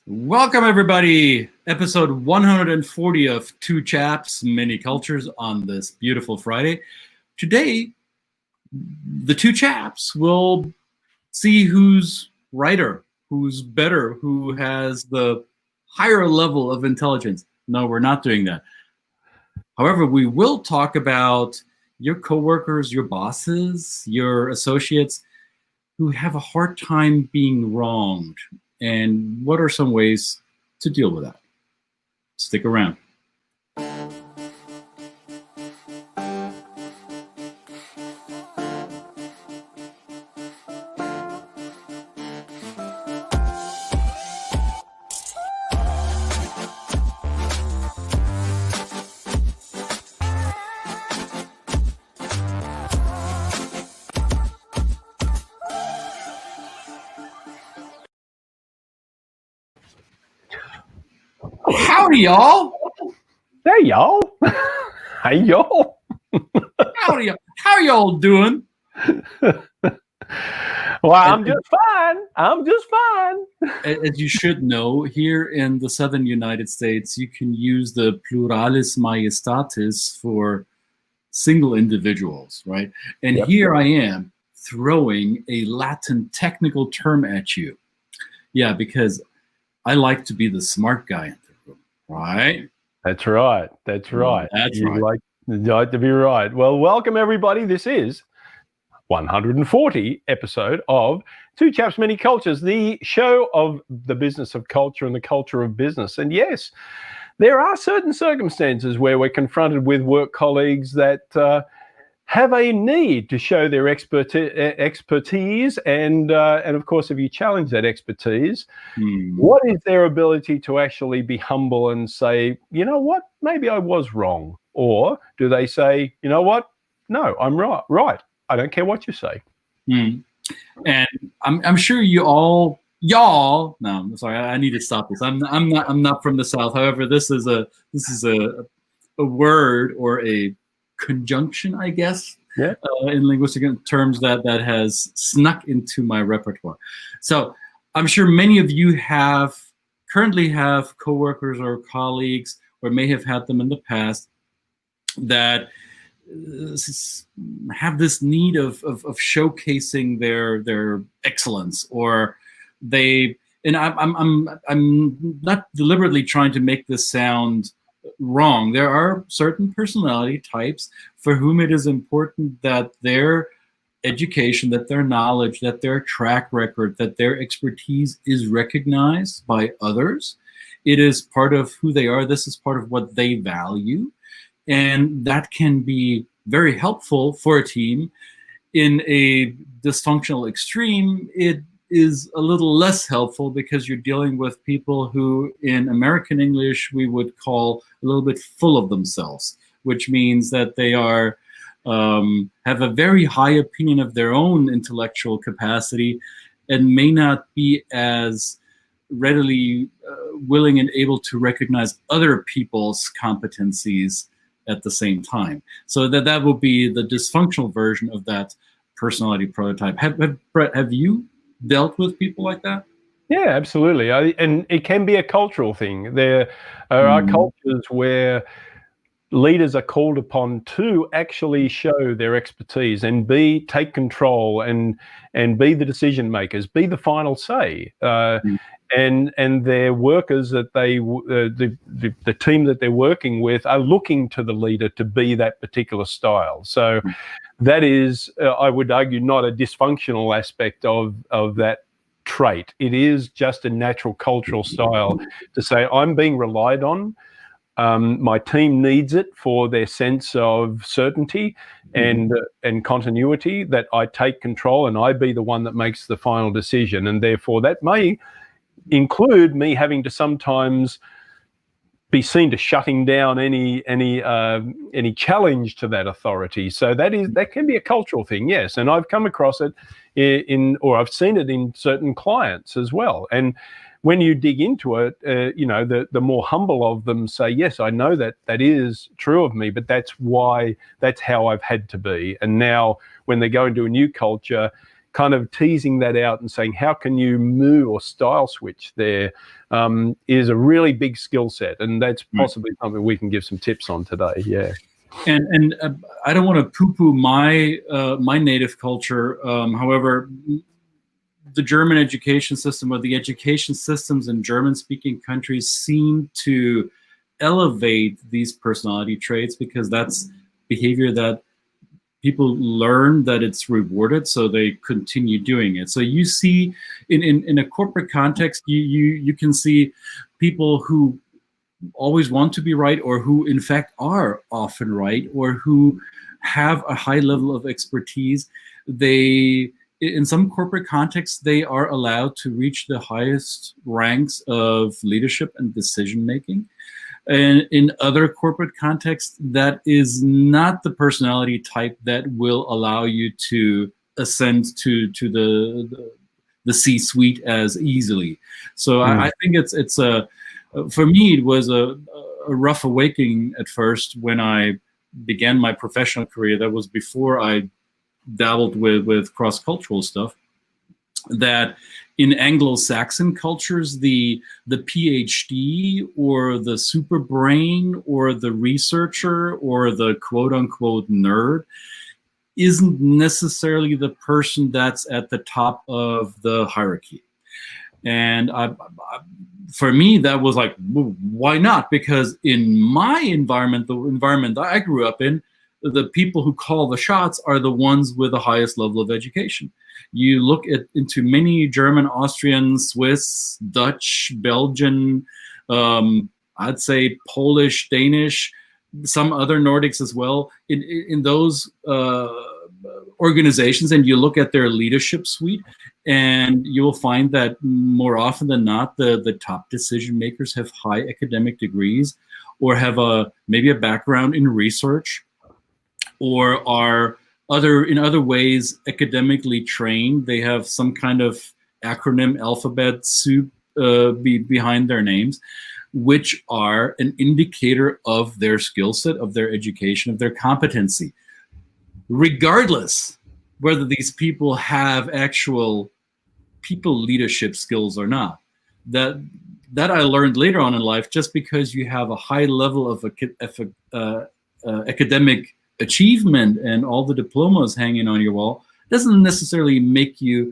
Welcome, everybody. Episode 140 of Two Chaps, Many Cultures on this beautiful Friday. Today, the two chaps will see who's righter, who's better, who has the higher level of intelligence. No, we're not doing that. However, we will talk about your coworkers, your bosses, your associates who have a hard time being wronged. And what are some ways to deal with that? Stick around. Howdy, y'all. Hey, y'all. Hey, y'all. Howdy, y'all. How y'all doing? Well, I'm just fine. As you should know, here in the southern United States, you can use the pluralis majestatis for single individuals, right? And Yep. Here I am throwing a Latin technical term at you. Yeah, because I like to be the smart guy in the room, right? That's right. That's You right. like to be right. Well, welcome, everybody. This is 140 episode of Two Chaps, Many Cultures, the show of the business of culture and the culture of business. And yes, there are certain circumstances where we're confronted with work colleagues that have a need to show their expertise, and of course, if you challenge that expertise, what is their ability to actually be humble and say, you know what, maybe I was wrong? Or do they say, you know what, no, I'm right. I don't care what you say. And I'm sure y'all. No, I'm sorry. I need to stop this. I'm not from the South. However, this is a word or a conjunction, I guess, in linguistic terms that has snuck into my repertoire. So I'm sure many of you currently have coworkers or colleagues, or may have had them in the past, that have this need of showcasing their excellence, or they. And I'm not deliberately trying to make this sound wrong. There are certain personality types for whom it is important that their education, that their knowledge, that their track record, that their expertise is recognized by others. It is part of who they are. This is part of what they value. And that can be very helpful for a team. In a dysfunctional extreme, it is a little less helpful because you're dealing with people who, in American English, we would call a little bit full of themselves, which means that they are have a very high opinion of their own intellectual capacity and may not be as readily willing and able to recognize other people's competencies at the same time. So that will be the dysfunctional version of that personality prototype. Brett, have you dealt with people like that? Yeah, absolutely. And it can be a cultural thing. There are cultures where leaders are called upon to actually show their expertise and take control and be the decision makers, be the final say. And their workers that the team that they're working with are looking to the leader to be that particular style. So that is, I would argue, not a dysfunctional aspect of that trait. It is just a natural cultural style to say, I'm being relied on. My team needs it for their sense of certainty and continuity, that I take control and I be the one that makes the final decision. And therefore that may include me having to sometimes be seen to shutting down any challenge to that authority. So that can be a cultural thing, yes. And I've come across it or I've seen it in certain clients as well. And when you dig into it, the more humble of them say, yes, I know that is true of me, but that's how I've had to be. And now when they go into a new culture, kind of teasing that out and saying, how can you move or style switch there, is a really big skill set. And that's possibly something we can give some tips on today. Yeah. And I don't want to poo-poo my native culture. However, the German education system, or the education systems in German-speaking countries, seem to elevate these personality traits, because that's behavior that people learn that it's rewarded, so they continue doing it. So you see in a corporate context, you can see people who always want to be right, or who in fact are often right, or who have a high level of expertise. They, in some corporate contexts, they are allowed to reach the highest ranks of leadership and decision making. And in other corporate contexts, that is not the personality type that will allow you to ascend to the C-suite as easily. So I think it's a, for me, it was a rough awakening at first when I began my professional career. That was before I dabbled with cross-cultural stuff. That in Anglo-Saxon cultures, the PhD or the super brain or the researcher or the quote-unquote nerd isn't necessarily the person that's at the top of the hierarchy. And for me, that was like, well, why not? Because in my environment, the environment that I grew up in, the people who call the shots are the ones with the highest level of education. You look into many German, Austrian, Swiss, Dutch, Belgian, I'd say Polish, Danish, some other Nordics as well, in those organizations, and you look at their leadership suite, and you will find that more often than not, the top decision makers have high academic degrees, or have maybe a background in research, or are in other ways academically trained. They have some kind of acronym alphabet soup behind their names, which are an indicator of their skill set, of their education, of their competency, regardless whether these people have actual people leadership skills or not. That I learned later on in life. Just because you have a high level of academic achievement and all the diplomas hanging on your wall doesn't necessarily make you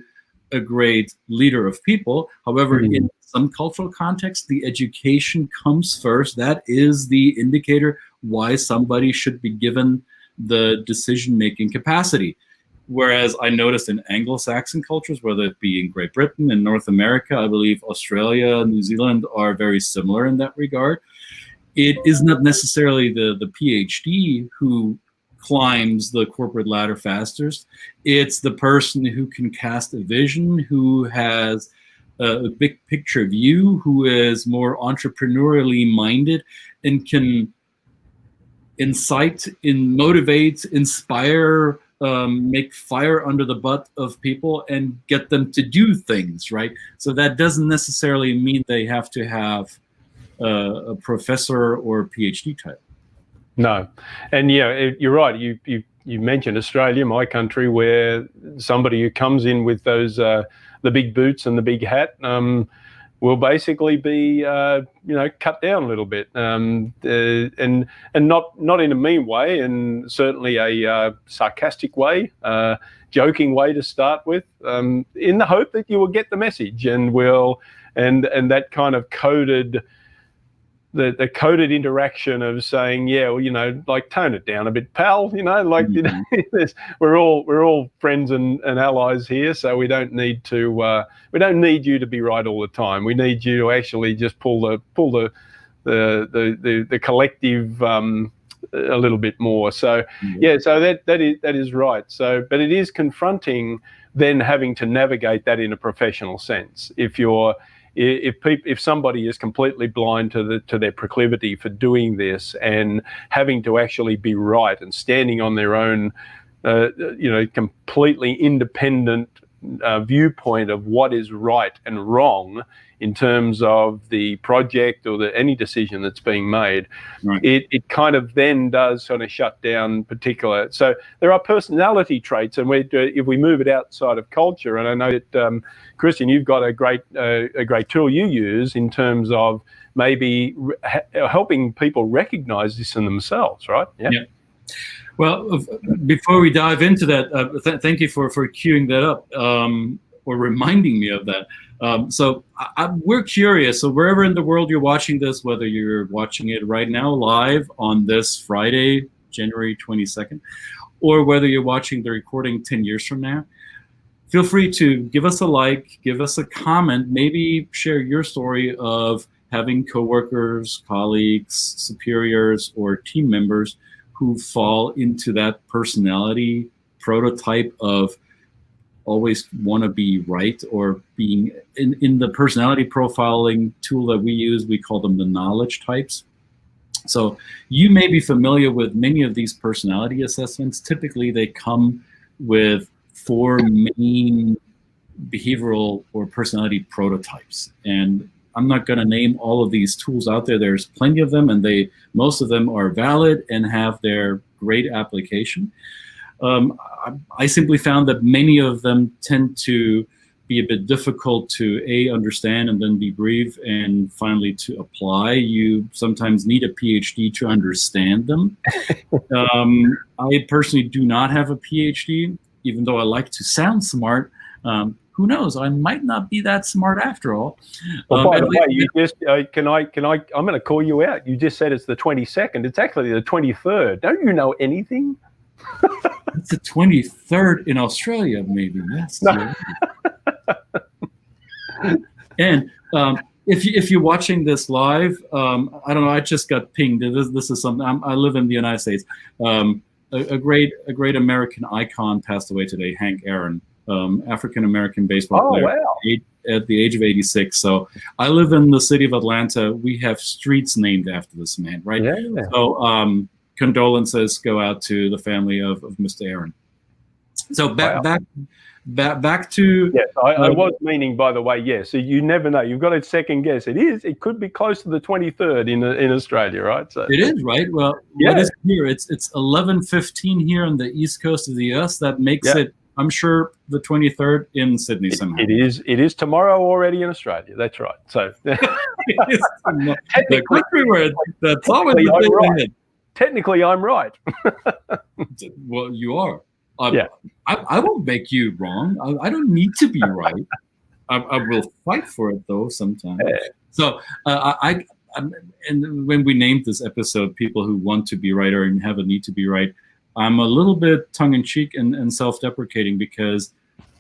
a great leader of people. However, in some cultural contexts, the education comes first. That is the indicator why somebody should be given the decision-making capacity. Whereas I noticed in Anglo-Saxon cultures, whether it be in Great Britain and North America, I believe Australia, New Zealand are very similar in that regard. It is not necessarily the PhD who climbs the corporate ladder fastest. It's the person who can cast a vision, who has a big picture view, who is more entrepreneurially minded, and can incite, motivate, inspire, make fire under the butt of people and get them to do things, right? So that doesn't necessarily mean they have to have a professor or PhD type. No, and yeah, you're right. You mentioned Australia, my country, where somebody who comes in with those the big boots and the big hat will basically be cut down a little bit, and not in a mean way, and certainly a sarcastic way, joking way to start with, in the hope that you will get the message and that kind of coded. The coded interaction of saying, yeah, well, like, tone it down a bit, pal. We're all friends and allies here, so we don't need you to be right all the time. We need you to actually just pull the collective a little bit more. So so that is right. So, but it is confronting then having to navigate that in a professional sense. If somebody is completely blind to their proclivity for doing this, and having to actually be right and standing on their own, completely independent viewpoint of what is right and wrong in terms of the project or any decision that's being made, right. it kind of then does sort of shut down particular. So there are personality traits, and if we move it outside of culture, and I know that Christian, you've got a great tool you use in terms of maybe helping people recognize this in themselves, right? Yeah. Well, before we dive into that, thank you for queuing that up or reminding me of that. So we're curious. So wherever in the world you're watching this, whether you're watching it right now live on this Friday, January 22nd, or whether you're watching the recording 10 years from now, feel free to give us a like, give us a comment, maybe share your story of having coworkers, colleagues, superiors, or team members who fall into that personality prototype of always want to be right, or being in the personality profiling tool that we use, we call them the knowledge types. So you may be familiar with many of these personality assessments. Typically, they come with 4 main behavioral or personality prototypes. And I'm not going to name all of these tools out there. There's plenty of them, and most of them are valid and have their great application. I simply found that many of them tend to be a bit difficult to understand and then debrief and finally to apply. You sometimes need a PhD to understand them. I personally do not have a PhD, even though I like to sound smart. Who knows? I might not be that smart after all. Well, by the way, you just can I? I'm going to call you out. You just said it's the 22nd. It's actually the 23rd. Don't you know anything? It's the 23rd in Australia, maybe. Yes. No. And if you're watching this live, I don't know. I just got pinged. This is something. I live in the United States. A great American icon passed away today, Hank Aaron. African-American baseball player. Wow. At the age of 86. So I live in the city of Atlanta. We have streets named after this man, right? Yeah. So condolences go out to the family of Mr. Aaron. So back to... Yes, I was meaning, by the way, yes. So you never know. You've got to second guess. It could be close to the 23rd in Australia, right? So it is, right? Well, what is here? It's 11:15 here on the east coast of the US. That makes it, I'm sure, the 23rd in Sydney somehow. It is tomorrow already in Australia. That's right. So the country where that's always the thing ahead. Technically, I'm right. Well, you are. I won't make you wrong. I don't need to be right. I will fight for it though sometimes. So and when we named this episode, people who want to be right or have a need to be right, I'm a little bit tongue-in-cheek and self-deprecating, because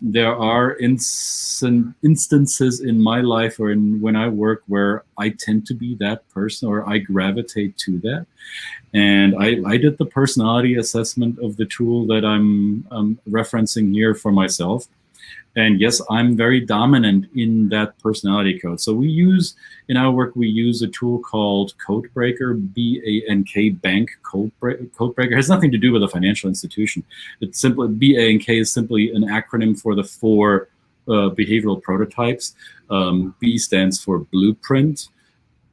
there are instances in my life or when I work where I tend to be that person, or I gravitate to that. And I did the personality assessment of the tool that I'm referencing here for myself. And yes, I'm very dominant in that personality code. So in our work, we use a tool called Codebreaker, B-A-N-K, Bank Codebreaker. It has nothing to do with a financial institution. It's simply, B-A-N-K is simply an acronym for the 4 behavioral prototypes. B stands for blueprint,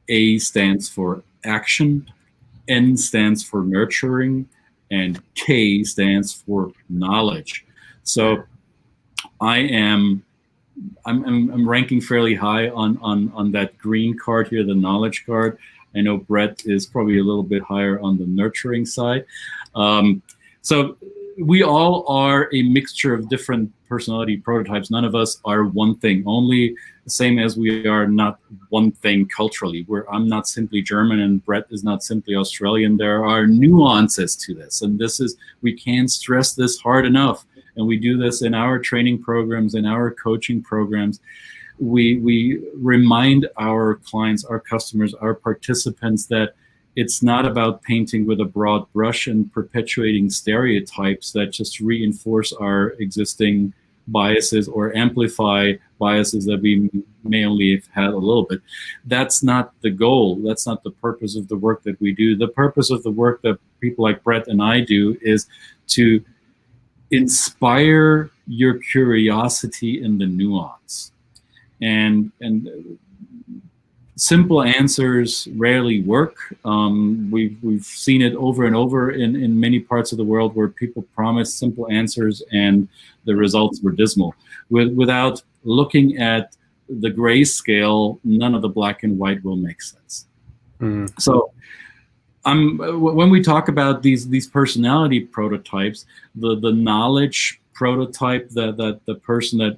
A stands for action, N stands for nurturing, and K stands for knowledge. So I'm ranking fairly high on that green card here, the knowledge card. I know Brett is probably a little bit higher on the nurturing side. So we all are a mixture of different personality prototypes. None of us are one thing, only the same as we are not one thing culturally. I'm not simply German and Brett is not simply Australian. There are nuances to this, and we can't stress this hard enough. And we do this in our training programs, in our coaching programs. We remind our clients, our customers, our participants that it's not about painting with a broad brush and perpetuating stereotypes that just reinforce our existing biases or amplify biases that we may only have had a little bit. That's not the goal. That's not the purpose of the work that we do. The purpose of the work that people like Brett and I do is to inspire your curiosity in the nuance. And simple answers rarely work. We've seen it over and over in many parts of the world where people promise simple answers and the results were dismal. Without looking at the grayscale, none of the black and white will make sense. So when we talk about these personality prototypes, the knowledge prototype, that the person that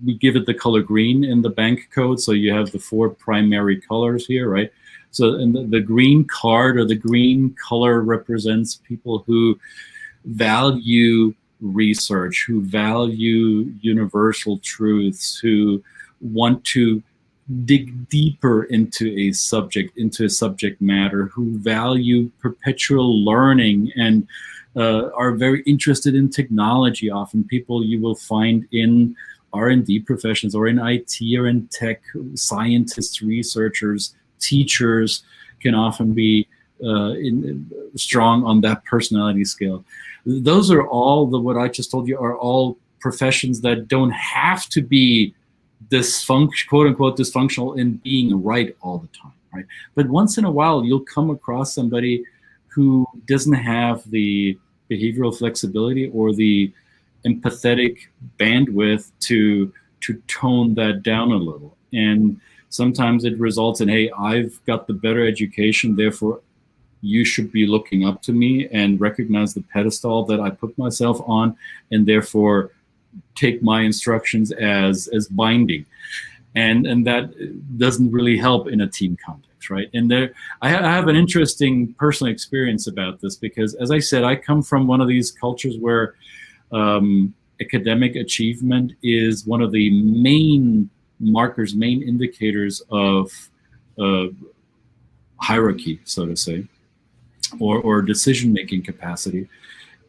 we give it the color green in the bank code, so you have the 4 primary colors here, right? So and the green card or the green color represents people who value research, who value universal truths, who want to dig deeper into a subject matter, who value perpetual learning and are very interested in technology. Often people you will find in R&D professions or in IT or in tech, scientists, researchers, teachers can often be strong on that personality scale. Those are all what I just told you are all professions that don't have to be quote unquote dysfunctional in being right all the time, right? But once in a while you'll come across somebody who doesn't have the behavioral flexibility or the empathetic bandwidth to tone that down a little. And sometimes it results in, hey, I've got the better education, therefore you should be looking up to me and recognize the pedestal that I put myself on, and therefore take my instructions as binding. And that doesn't really help in a team context, right? And I have an interesting personal experience about this because, as I said, I come from one of these cultures where academic achievement is one of the main markers, main indicators of hierarchy, so to say, or decision-making capacity.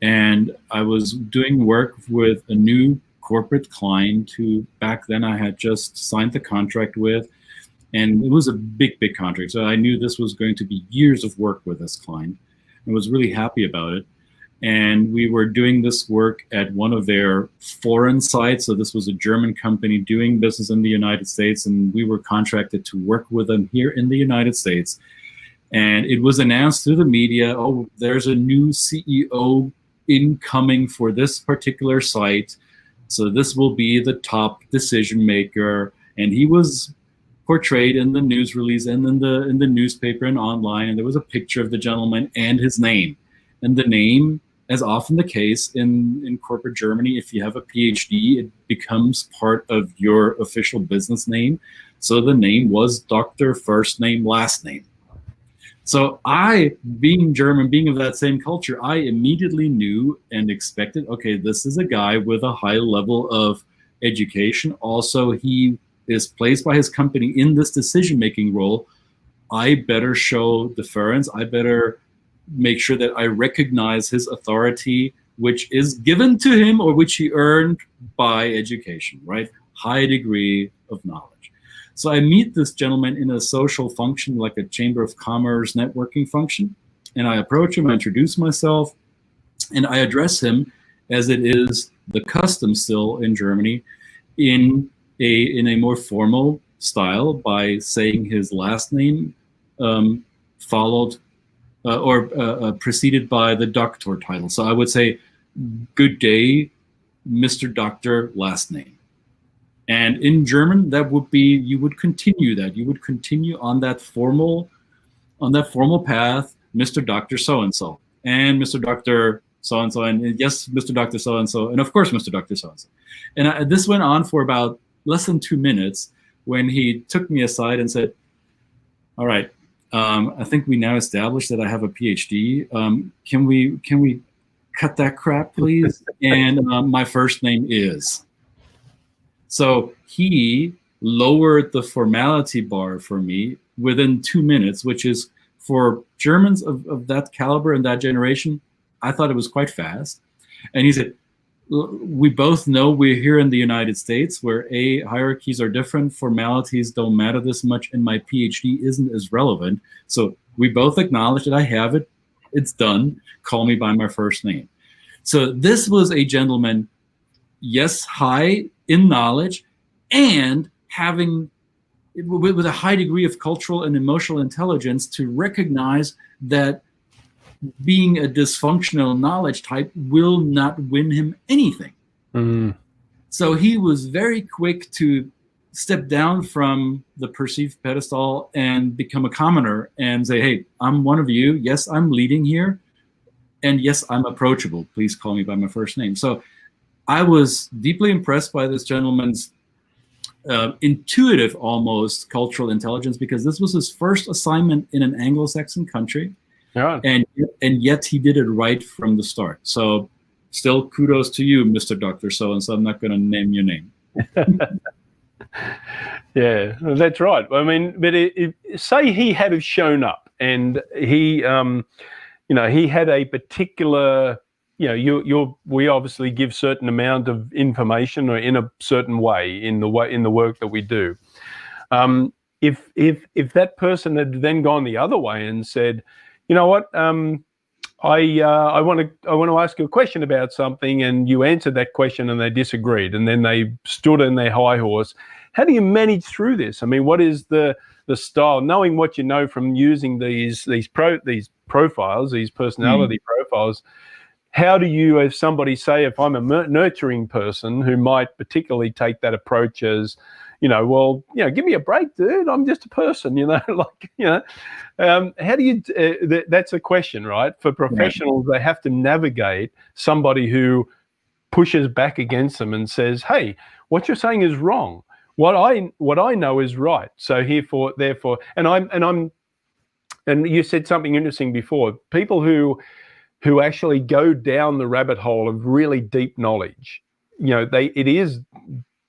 And I was doing work with a new corporate client who back then I had just signed the contract with, and it was a big contract. So I knew this was going to be years of work with this client. I was really happy about it. And we were doing this work at one of their foreign sites. So this was a German company doing business in the United States, and we were contracted to work with them here in the United States. And it was announced through the media, oh, there's a new CEO incoming for this particular site. So this will be the top decision maker. And he was portrayed in the news release and in the newspaper and online. And there was a picture of the gentleman and his name. And the name, as often the case in corporate Germany, if you have a PhD, it becomes part of your official business name. So the name was Dr. First Name, Last Name. So I, being German, being of that same culture, I immediately knew and expected, okay, this is a guy with a high level of education. Also, he is placed by his company in this decision-making role. I better show deference. I better make sure that I recognize his authority, which is given to him or which he earned by education, right? High degree of knowledge. So I meet this gentleman in a social function, like a Chamber of Commerce networking function. And I approach him, I introduce myself, and I address him as it is the custom still in Germany in a more formal style by saying his last name followed or preceded by the doctor title. So I would say, good day, Mr. Doctor, last name. And in German, that would be, you would continue that. You would continue on that formal path, Mr. Doctor so-and-so, and Mr. Doctor so-and-so, and yes, Mr. Doctor so-and-so, and of course, Mr. Doctor so-and-so. And this went on for about less than 2 minutes when he took me aside and said, all right, I think we now established that I have a PhD. Can we cut that crap, please? And my first name is. So he lowered the formality bar for me within 2 minutes, which is, for Germans of that caliber and that generation, I thought it was quite fast. And he said, we both know we're here in the United States where hierarchies are different, formalities don't matter this much, and my PhD isn't as relevant. So we both acknowledge that I have it, it's done, call me by my first name. So this was a gentleman yes, high in knowledge, and having with a high degree of cultural and emotional intelligence to recognize that being a dysfunctional knowledge type will not win him anything. So he was very quick to step down from the perceived pedestal and become a commoner and say, hey, I'm one of you. Yes, I'm leading here. And yes, I'm approachable. Please call me by my first name. So I was deeply impressed by this gentleman's intuitive, almost cultural intelligence, because this was his first assignment in an Anglo-Saxon country. Yeah. And yet he did it right from the start. So still kudos to you, Mr. Dr. So-and-so. I'm not going to name your name. Yeah, that's right. I mean, but say he had have shown up and he, he had a particular, we obviously give certain amount of information or in a certain way in the work that we do. If that person had then gone the other way and said, you know what, I want to ask you a question about something, and you answered that question and they disagreed, and then they stood in their high horse. How do you manage through this? I mean, what is the style, knowing what you know from using these profiles, these personality profiles? How do you, if somebody, say, if I'm a nurturing person who might particularly take that approach as, give me a break, dude. I'm just a person, how do you, that's a question, right? For professionals, They have to navigate somebody who pushes back against them and says, hey, what you're saying is wrong. What I know is right. So therefore, and you said something interesting before, people who actually go down the rabbit hole of really deep knowledge, it is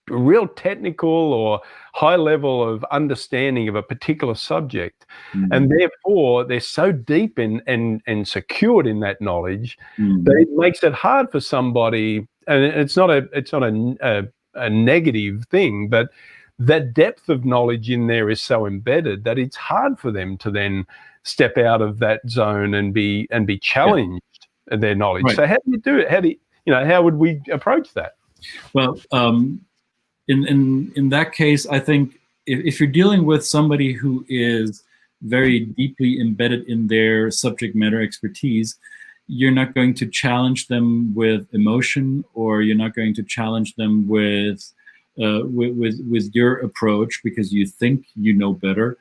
real technical or high level of understanding of a particular subject, and therefore they're so deep in and secured in that knowledge that it makes it hard for somebody. And it's not a negative thing, but that depth of knowledge in there is so embedded that it's hard for them to then step out of that zone and be challenged in their knowledge. Right. So how do you do it? How would we approach that? Well, in that case, I think if you're dealing with somebody who is very deeply embedded in their subject matter expertise, you're not going to challenge them with emotion, or you're not going to challenge them with your approach because you think you know better.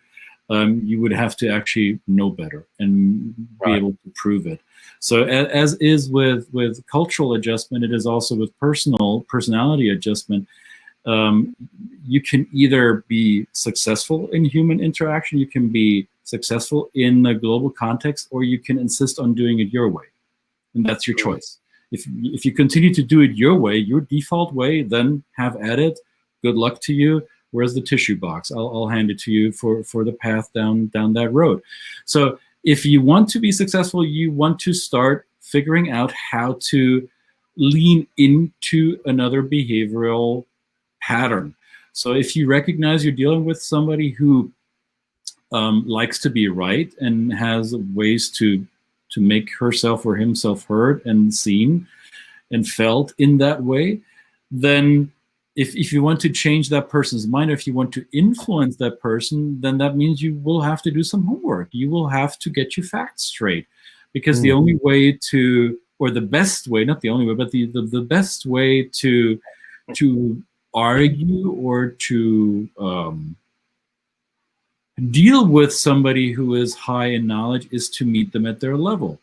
You would have to actually know better and be able to prove it. So as is with cultural adjustment, it is also with personality adjustment. You can either be successful in human interaction, you can be successful in a global context, or you can insist on doing it your way. And that's your choice. If you continue to do it your way, your default way, then have at it. Good luck to you. Where's the tissue box? I'll hand it to you for the path down that road. So if you want to be successful, you want to start figuring out how to lean into another behavioral pattern. So if you recognize you're dealing with somebody who likes to be right and has ways to make herself or himself heard and seen and felt in that way, then if you want to change that person's mind, or if you want to influence that person, then that means you will have to do some homework. You will have to get your facts straight, because the only way to, or the best way, not the only way, but the best way to argue or to deal with somebody who is high in knowledge is to meet them at their level.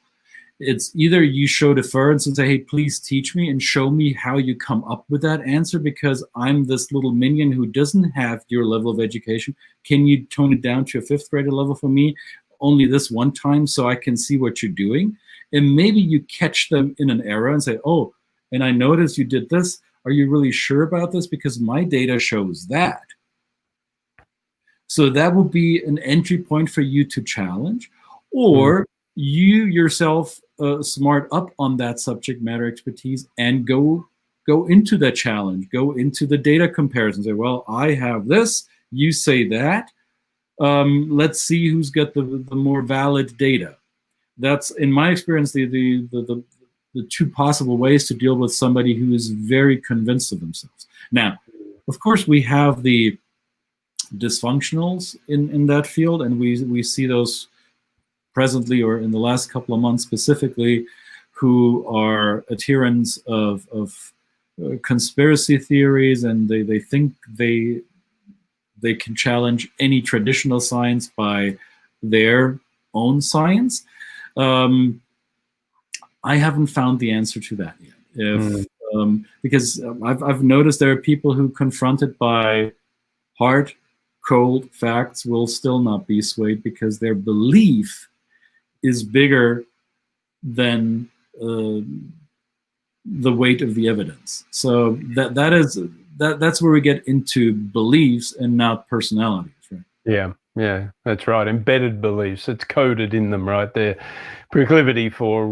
It's either you show deference and say, hey, please teach me and show me how you come up with that answer, because I'm this little minion who doesn't have your level of education. Can you tone it down to a fifth grader level for me only this one time so I can see what you're doing? And maybe you catch them in an error and say, oh, and I noticed you did this. Are you really sure about this? Because my data shows that. So that will be an entry point for you to challenge, or you yourself smart up on that subject matter expertise and go into that challenge, go into the data comparison. Say, well, I have this, you say that. Let's see who's got the more valid data. That's, in my experience, the two possible ways to deal with somebody who is very convinced of themselves. Now, of course, we have the dysfunctionals in that field, and we see those presently, or in the last couple of months specifically, who are adherents of conspiracy theories, and they think they can challenge any traditional science by their own science. I haven't found the answer to that yet. Because I've noticed there are people who, confronted by hard, cold facts, will still not be swayed because their belief is bigger than the weight of the evidence. So that's where we get into beliefs and not personalities, right? Yeah, that's right. Embedded beliefs. It's coded in them, right there. Proclivity for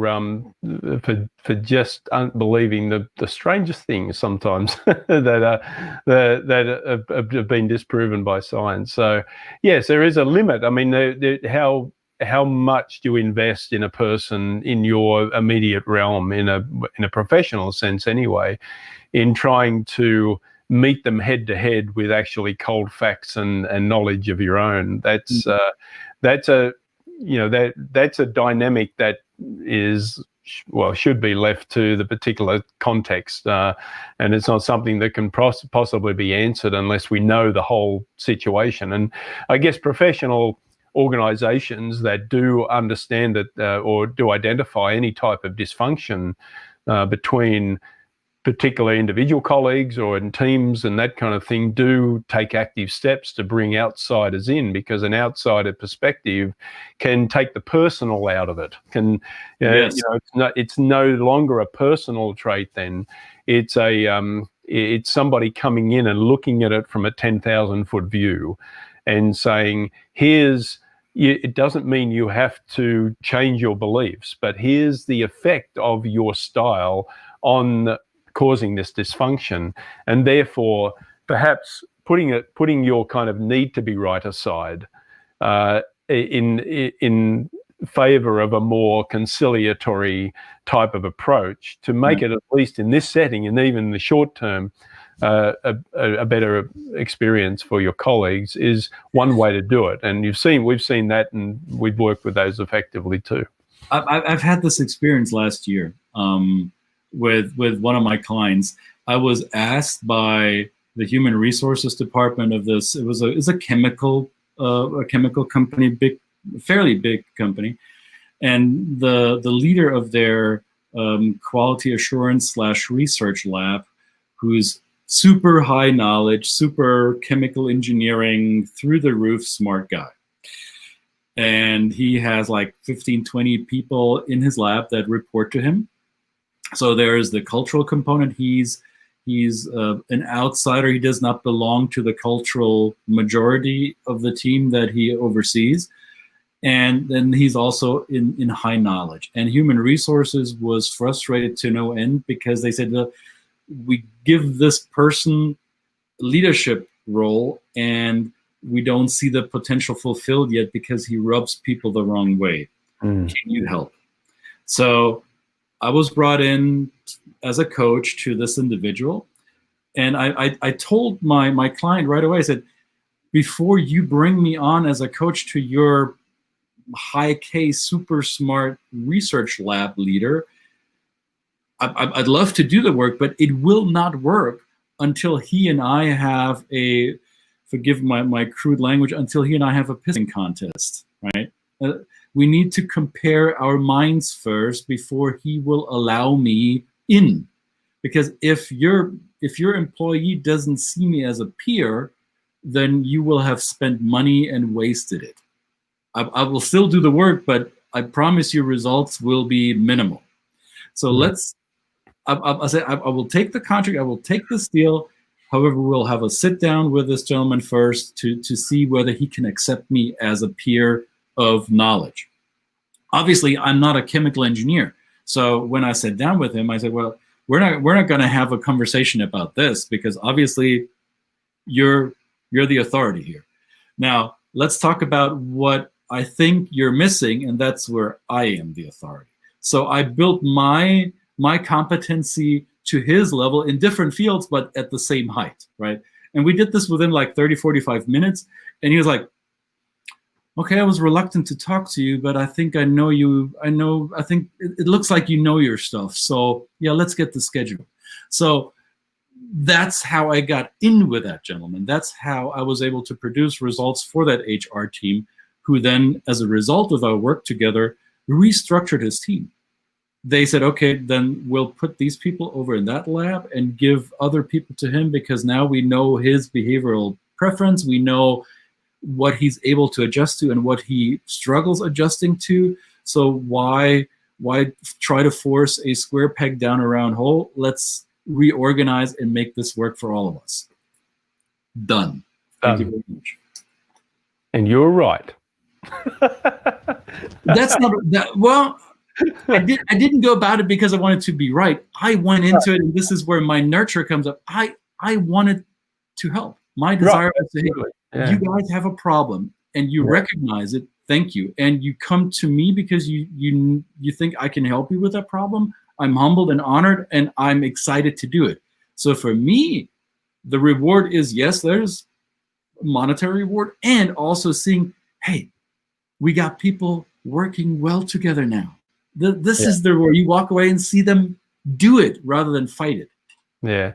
just believing the strangest things sometimes that have been disproven by science. So yes, there is a limit. I mean, how much do you invest in a person in your immediate realm, in a professional sense anyway, in trying to meet them head to head with actually cold facts and knowledge of your own? That's a dynamic that should be left to the particular context, and it's not something that can possibly be answered unless we know the whole situation. And I guess professional organizations that do understand that or do identify any type of dysfunction between particular individual colleagues or in teams and that kind of thing do take active steps to bring outsiders in, because an outsider perspective can take the personal out of it. Yes. It's no longer a personal trait then. It's it's somebody coming in and looking at it from a 10,000 foot view and saying, it doesn't mean you have to change your beliefs, but here's the effect of your style on causing this dysfunction, and therefore perhaps putting your kind of need to be right aside in favor of a more conciliatory type of approach to make it, at least in this setting and even in the short term, a better experience for your colleagues, is one way to do it. And we've seen that, and we've worked with those effectively too. I've had this experience last year with one of my clients. I was asked by the human resources department of this. It's a chemical company, fairly big company, and the leader of their quality assurance / research lab, who's super high knowledge, super chemical engineering, through the roof smart guy. And he has like 15, 20 people in his lab that report to him. So there's the cultural component. He's an outsider. He does not belong to the cultural majority of the team that he oversees. And then he's also in high knowledge. And human resources was frustrated to no end, because they said, we give this person leadership role and we don't see the potential fulfilled yet because he rubs people the wrong way. Can you help? So I was brought in as a coach to this individual, and I told my client right away, I said, before you bring me on as a coach to your high K super smart research lab leader, I'd love to do the work, but it will not work until he and I have forgive my crude language, until he and I have a pissing contest, right? We need to compare our minds first before he will allow me in. Because if your employee doesn't see me as a peer, then you will have spent money and wasted it. I will still do the work, but I promise you results will be minimal. So I say, I will take the contract, I will take this deal. However, we'll have a sit down with this gentleman first to see whether he can accept me as a peer of knowledge. Obviously, I'm not a chemical engineer. So when I sat down with him, I said, well, we're not going to have a conversation about this, because obviously you're the authority here. Now, let's talk about what I think you're missing, and that's where I am the authority. So I built my my competency to his level in different fields, but at the same height, right? And we did this within like 30, 45 minutes. And he was like, okay, I was reluctant to talk to you, but I think I know you. I think it looks like you know your stuff. So yeah, let's get the schedule. So that's how I got in with that gentleman. That's how I was able to produce results for that HR team, who then, as a result of our work together, restructured his team. They said, okay, then we'll put these people over in that lab and give other people to him, because now we know his behavioral preference. We know what he's able to adjust to and what he struggles adjusting to. So why try to force a square peg down a round hole? Let's reorganize and make this work for all of us. Done. Thank you very much. And you're right. That's not that. Well, I didn't go about it because I wanted to be right. I went into it, and this is where my nurture comes up. I wanted to help. My desire was to, hey, you guys have a problem, and you recognize it. Thank you. And you come to me because you think I can help you with that problem. I'm humbled and honored, and I'm excited to do it. So for me, the reward is, yes, there's a monetary reward, and also seeing, hey, we got people working well together now. This is the where you walk away and see them do it rather than fight it. Yeah,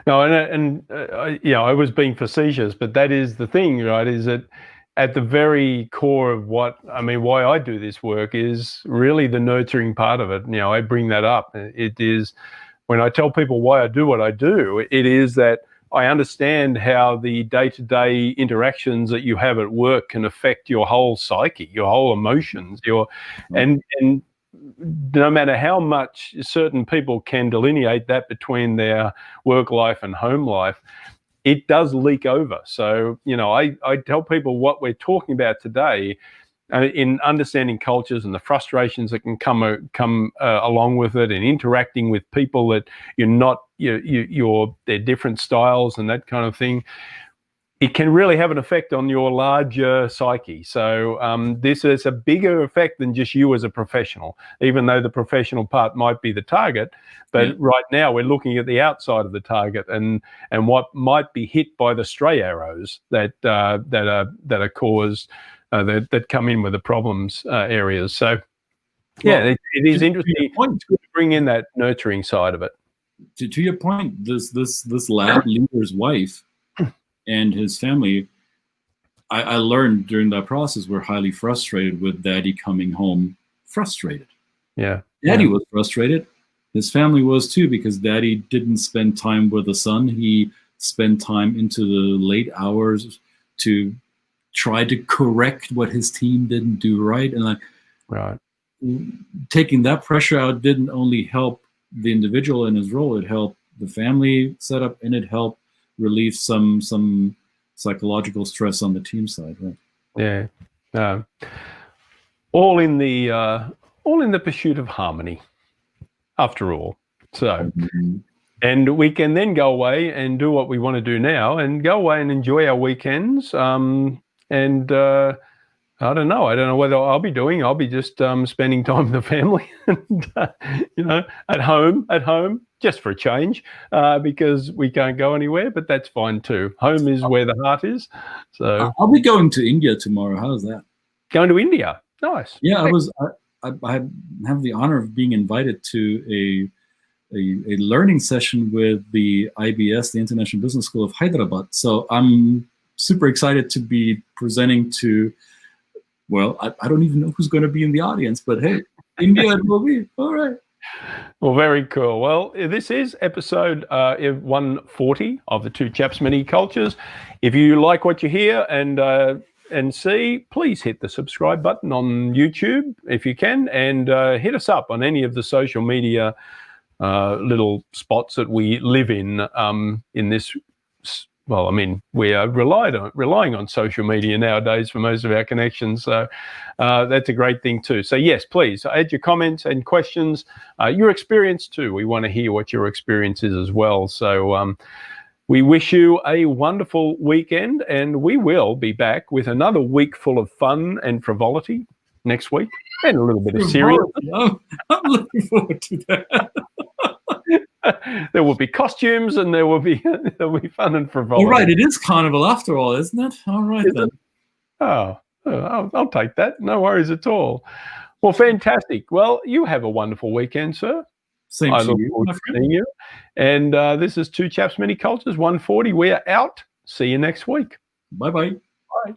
no, and I was being facetious, but that is the thing, right? Is that at the very core of why I do this work is really the nurturing part of it. I bring that up. It is when I tell people why I do what I do, it is that I understand how the day-to-day interactions that you have at work can affect your whole psyche, your whole emotions, and no matter how much certain people can delineate that between their work life and home life, it does leak over. So, I tell people what we're talking about today in understanding cultures and the frustrations that can come along with it, and interacting with people that they're different styles and that kind of thing. It can really have an effect on your larger psyche. So this is a bigger effect than just you as a professional, even though the professional part might be the target. But right now we're looking at the outside of the target and what might be hit by the stray arrows that are caused that come in with the problems areas. So it is interesting to bring in that nurturing side of it. To your point, this lab leader's wife and his family, I learned during that process, were highly frustrated with Daddy coming home frustrated. Yeah. Daddy was frustrated. His family was too, because Daddy didn't spend time with the son. He spent time into the late hours to try to correct what his team didn't do right. And taking that pressure out didn't only help the individual in his role, it helped the family setup, and it helped relieve some psychological stress on the team side, right? Yeah, all in the pursuit of harmony, after all. So, and we can then go away and do what we want to do now, and go away and enjoy our weekends. I don't know what I'll be doing. I'll be just spending time with the family, and, at home, just for a change, because we can't go anywhere. But that's fine too. Home is where the heart is. So I'll be going to India tomorrow. How's that? Going to India? Nice. Yeah, I have the honor of being invited to a learning session with the IBS, the International Business School of Hyderabad. So I'm super excited to be presenting to. Well, I don't even know who's going to be in the audience, but hey, India it will be. All right. Well, very cool. Well, this is episode 140 of the Two Chaps Mini Cultures. If you like what you hear and see, please hit the subscribe button on YouTube if you can, and hit us up on any of the social media little spots that we live in this. Well, I mean, we are relying on social media nowadays for most of our connections. So that's a great thing too. So yes, please add your comments and questions, your experience too. We want to hear what your experience is as well. So we wish you a wonderful weekend, and we will be back with another week full of fun and frivolity next week, and a little bit of seriousness. I'm looking forward to that. There will be costumes and there will be fun and frivolity. Oh, right. It is carnival after all, isn't it? All right, then. Oh, I'll take that. No worries at all. Well, fantastic. Well, you have a wonderful weekend, sir. Same I to look you, forward my to friend. seeing you. And this is Two Chaps, Many Cultures, 140. We are out. See you next week. Bye-bye. Bye.